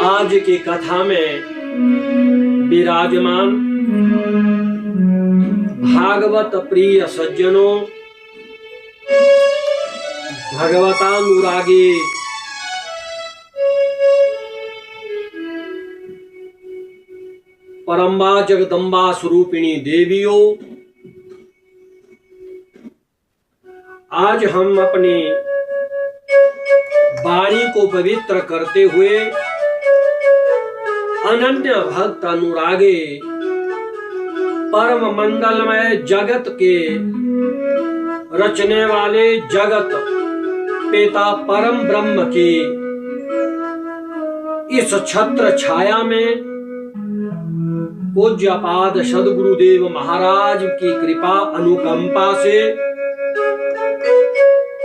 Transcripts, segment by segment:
आज की कथा में विराजमान भागवत प्रिय सज्जनों, भगवतानुरागी परम्बा जगदम्बा स्वरूपिणी देवियों, आज हम अपनी वाणी को पवित्र करते हुए अनन्य भक्त अनुरागे परम मंगलमय जगत के रचने वाले जगत पिता परम ब्रह्म की इस छत्र छाया में पूज्यपाद सद्गुरुदेव महाराज की कृपा अनुकंपा से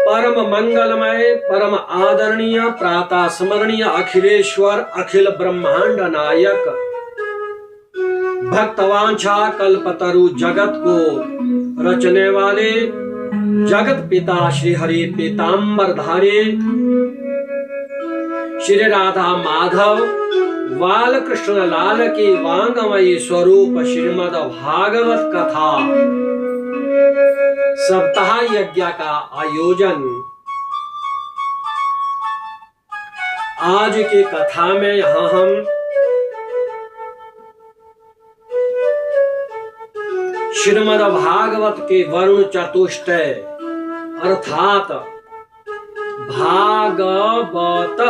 परम मंगलमय परम आदरणीय प्रातः स्मरणीय अखिलेश्वर अखिल ब्रह्मांड नायक भक्तवांछा कल्पतरु जगत को रचने वाले जगत पिता श्री हरि पीतांबर धारी श्री राधा माधव बाल कृष्ण लाल की वांगमयी स्वरूप श्रीमद् भागवत कथा सप्ताह यज्ञ का आयोजन आज की कथा में यहां हम श्रीमद् भागवत के वरुण चतुष्टय अर्थात भागवत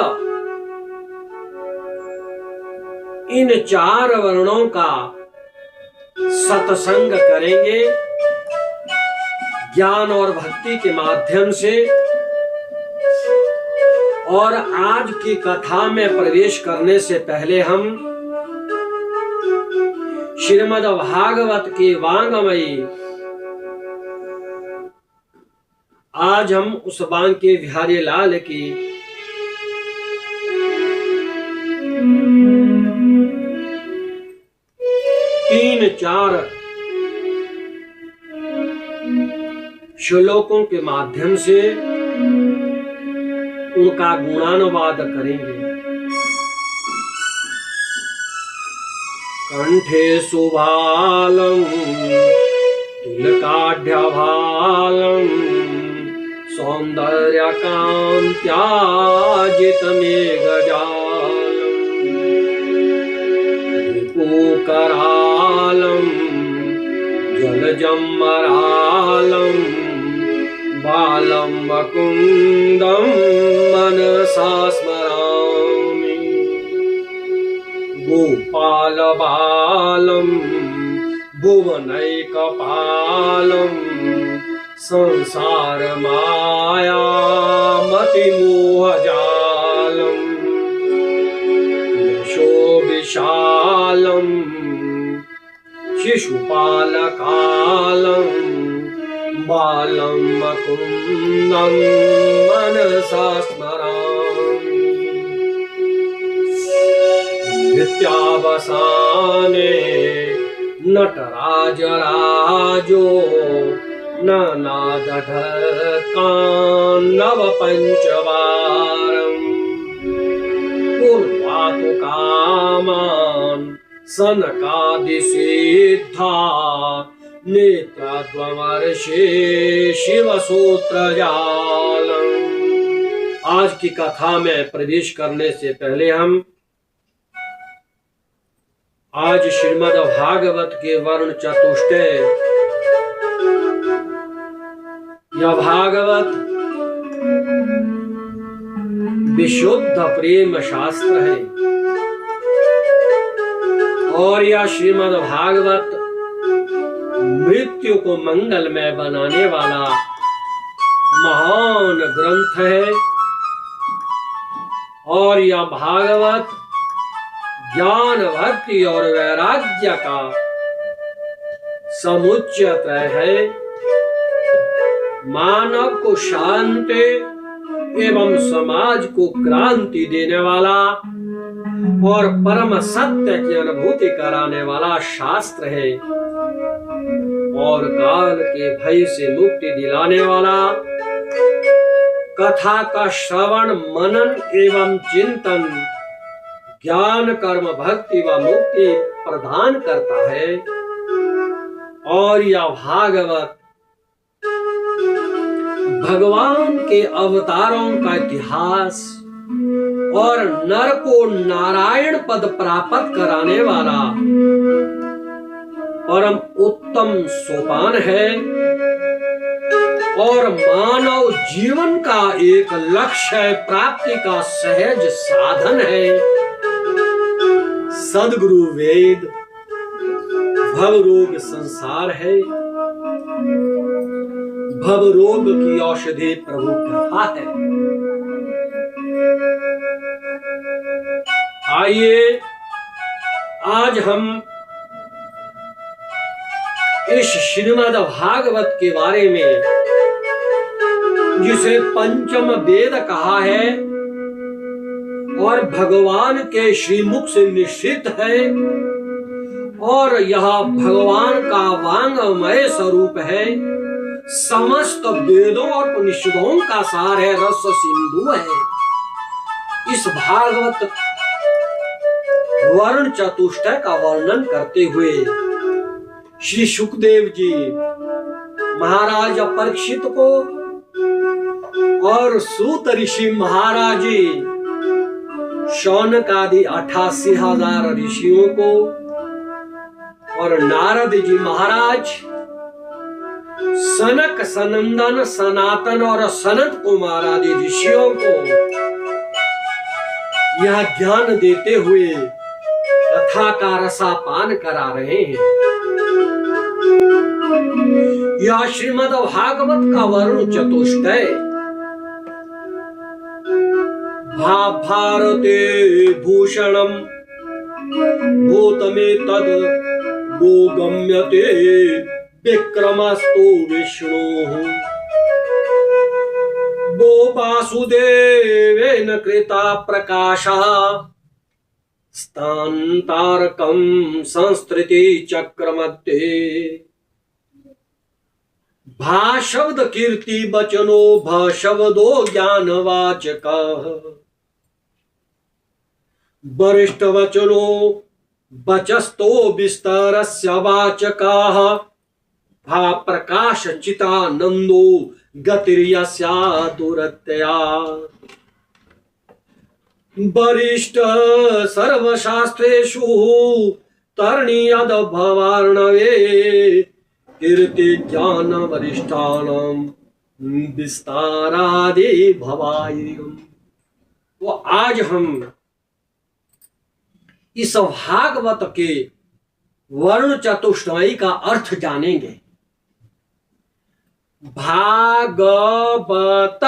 इन 4 वर्णों का सत्संग करेंगे ज्ञान और भक्ति के माध्यम से। और आज की कथा में प्रवेश करने से पहले हम श्रीमद् भागवत की वांगमयी आज हम उस वांग के बिहारी लाल की तीन चार श्लोकों के माध्यम से उनका गुणानुवाद करेंगे। कंठे सुभालम तिलकाढ्यभालम सौंदर्य कांत्या जितमेघजालम रिपुकरालम जलजम्बरालम बालं वकुंदं मनसा स्मरामि गोपालबालं भुवनैकपालं संसारमायामतिमोहजालं यशोविशालं शिशुपालकालं बालं मुकुन्दं मनसा स्मरामि नित्यावसाने नटराजराजो ननादढकान्नव पञ्चवारं पूर्वातु कामान् सनकादिसिद्धा नेत्रद्वमर्षे शिवसूत्रजालम्। आज की कथा में प्रवेश करने से पहले हम आज श्रीमद् भागवत के वर्ण चतुष्टय यह भागवत विशुद्ध प्रेम शास्त्र है और यह श्रीमद् भागवत मृत्यु को मंगलमय बनाने वाला महान ग्रंथ है। और यह भागवत ज्ञान भक्ति और वैराग्य का समुच्चय है। मानव को शांति एवं समाज को क्रांति देने वाला और परम सत्य की अनुभूति कराने वाला शास्त्र है और काल के भय से मुक्ति दिलाने वाला कथा का श्रवण मनन एवं चिंतन ज्ञान कर्म भक्ति व मुक्ति प्रदान करता है। और यह भागवत भगवान के अवतारों का इतिहास और नर को नारायण पद प्राप्त कराने वाला परम उत्तम सोपान है और मानव जीवन का एक लक्ष्य प्राप्ति का सहज साधन है। सद्गुरु वेद भवरोग संसार है, भवरोग की औषधि प्रभु कथा है। आइए आज हम इस श्रीमद् भागवत के बारे में, जिसे पंचम वेद कहा है और भगवान के श्रीमुख से निश्चित है और यह भगवान का वांगमय स्वरूप है, समस्त वेदों और उपनिषदों का सार है, रस सिंधु है। इस भागवत वर्ण चतुष्टय का वर्णन करते हुए श्री सुखदेव जी महाराज परीक्षित को और सूत ऋषि महाराज जी शौनक आदि 88,000 ऋषियों को और नारद जी महाराज सनक सनंदन सनातन और सनत कुमार आदि ऋषियों को यह ज्ञान देते हुए कथा का रसापान करा रहे हैं। यह श्रीमद् भागवत का वर्ण चतुष्टय भारते भूषणम भूतमे तद वो गम्यते विक्रमस्तु विष्णु वो वासुदेवेन कृता प्रकाशः स्थान्तारकं संस्कृति चक्रमध्ये भा शब्द कीर्ति बचनो भ शब्दो ज्ञानवाचक वरिष्ठ वचनो बचस्तो विस्तारस्य वाचकाः भा प्रकाश चितानंदो गतिर्यस्या दुरत्यया वरिष्ठ सर्वशास्त्रेषु तरणीयद भवार्णवे कीर्ति ज्ञान वरिष्ठानां विस्तारादि भवायिम। तो आज हम इस भागवत के वर्ण चतुष्टयी का अर्थ जानेंगे। भागवत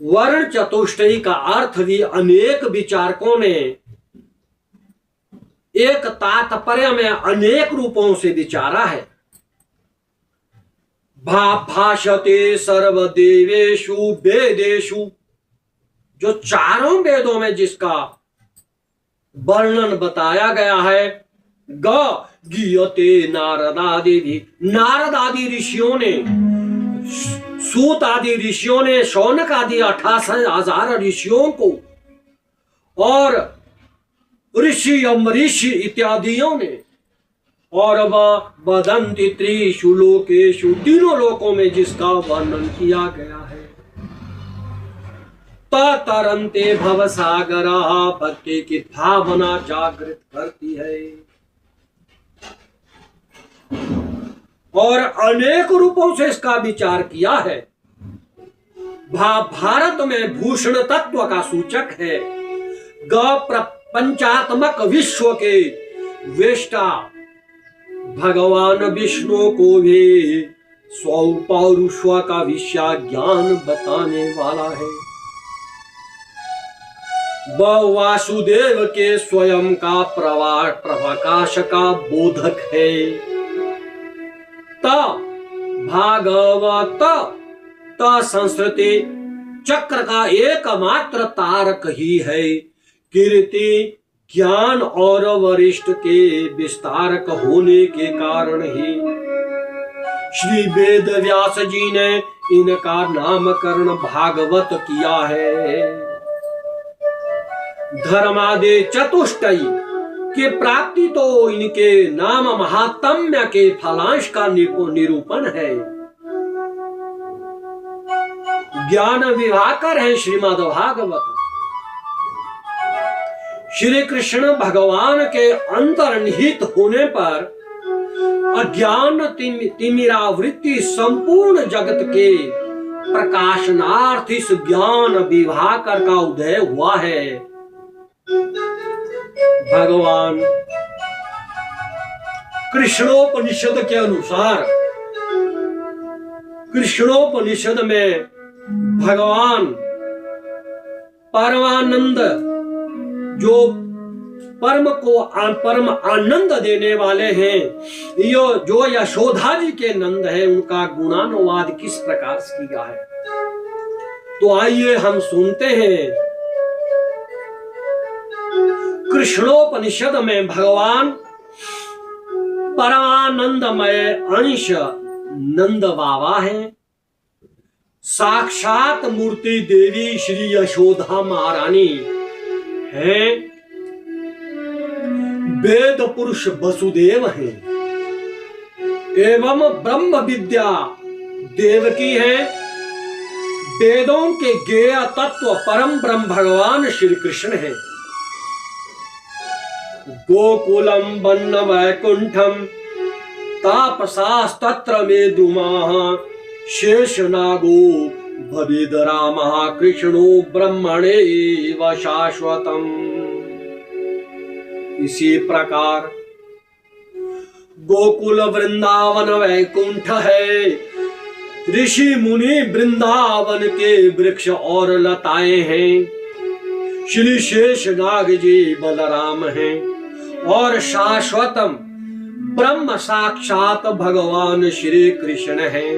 वर्ण चतुष्टयी का अर्थ भी अनेक विचारकों ने एक तात्पर्य में अनेक रूपों से विचारा है। भाषते सर्वदेवेषु वेदेषु, जो चारों वेदों में जिसका वर्णन बताया गया है। गीयते नारदादि, नारद आदि ऋषियों ने, सूत आदि ऋषियों ने, शौनक आदि 88,000 ऋषियों को और ऋषि अमरीषि इत्यादियों ने, और वह वदन्ति त्रिषु लोकेषु, तीनों लोकों में जिसका वर्णन किया गया है। तरन्ते भवसागरा, भक्ति की भावना जागृत करती है और अनेक रूपों से इसका विचार किया है। भारत में भूषण तत्व का सूचक है। पंचात्मक विश्व के वेष्टा भगवान विष्णु को भी स्वपौरुष का विषय ज्ञान बताने वाला है। वह वासुदेव के स्वयं का प्रकाश का बोधक है। भागवत संस्कृति चक्र का एकमात्र तारक ही है। कीर्ति ज्ञान और वरिष्ठ के विस्तारक होने के कारण ही श्री वेद व्यास जी ने इनका नामकरण भागवत किया है। धर्मादि चतुष्टयी की प्राप्ति तो इनके नाम महात्म्य के फलांश का निरूपण है। ज्ञान विभाकर है श्रीमद् भागवत। श्री कृष्ण भगवान के अंतर्निहित होने पर अज्ञान तिमिरावृत्ति संपूर्ण जगत के प्रकाशनार्थ इस ज्ञान विभाकर का उदय हुआ है। भगवान कृष्णोपनिषद के अनुसार, कृष्णोपनिषद में भगवान परमानंद जो परम आनंद देने वाले हैं, जो यशोदा जी के नंद है, उनका गुणानुवाद किस प्रकार से किया है तो आइए हम सुनते हैं। कृष्णोपनिषद में भगवान परमानंदमय अंश नंद बाबा है, साक्षात मूर्ति देवी श्री यशोदा महारानी है, वेद पुरुष वसुदेव हैं एवं ब्रह्म विद्या देवकी है। वेदों के ज्ञेय तत्व परम ब्रह्म भगवान श्री कृष्ण हैं। गोकुलम वन्न वैकुंठम तापसास्तत्र मेदुमाः शेषनागो भवेद रामः कृष्णो ब्रह्मणेव शाश्वतम्। इसी प्रकार गोकुल वृंदावन वैकुंठ है, ऋषि मुनि वृंदावन के वृक्ष और लताएं हैं, श्री शेषनाग जी बलराम हैं और शाश्वतम ब्रह्म साक्षात भगवान श्री कृष्ण हैं।